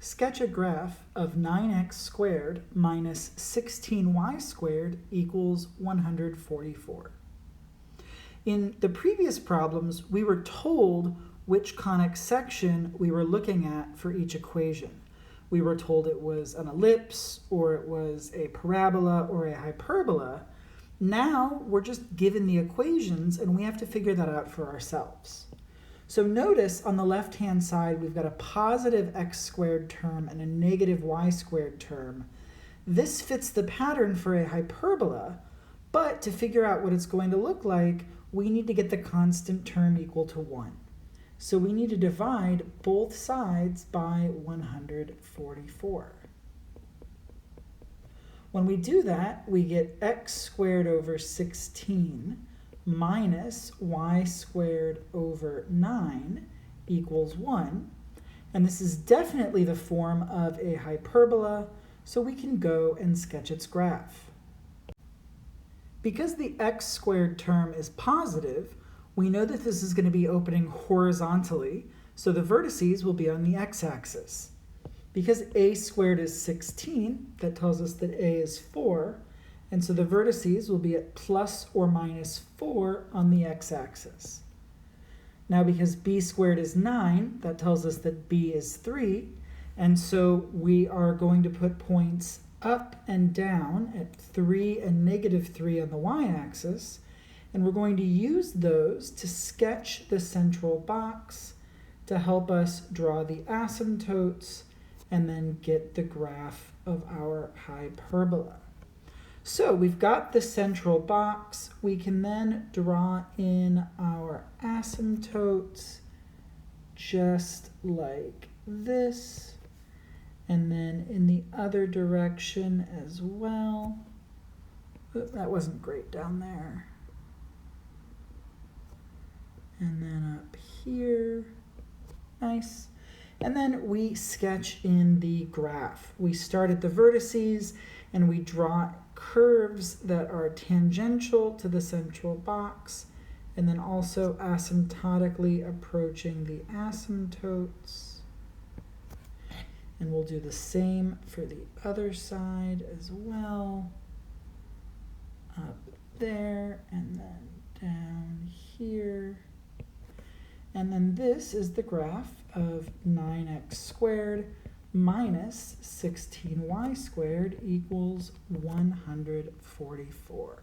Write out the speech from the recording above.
Sketch a graph of 9x squared minus 16y squared equals 144. In the previous problems, we were told which conic section we were looking at for each equation. We were told it was an ellipse, or it was a parabola, or a hyperbola. Now we're just given the equations and we have to figure that out for ourselves. So notice on the left-hand side, we've got a positive x squared term and a negative y squared term. This fits the pattern for a hyperbola, but to figure out what it's going to look like, we need to get the constant term equal to 1. So we need to divide both sides by 144. When we do that, we get x squared over 16 minus y squared over 9 equals 1. And this is definitely the form of a hyperbola, so we can go and sketch its graph. Because the x squared term is positive, we know that this is going to be opening horizontally, so the vertices will be on the x-axis. Because a squared is 16, that tells us that a is 4, and so the vertices will be at plus or minus 4 on the x-axis. Now because b squared is 9, that tells us that b is 3, and so we are going to put points up and down at 3 and negative 3 on the y-axis, and we're going to use those to sketch the central box to help us draw the asymptotes and then get the graph of our hyperbola. So we've got the central box. We can then draw in our asymptotes just like this, and then in the other direction as well. Oop, that wasn't great down there. And then up here, nice. And then we sketch in the graph. We start at the vertices and we draw curves that are tangential to the central box, and then also asymptotically approaching the asymptotes. And we'll do the same for the other side as well. Up there and then down here. And then this is the graph of 9x squared minus 16y squared equals 144.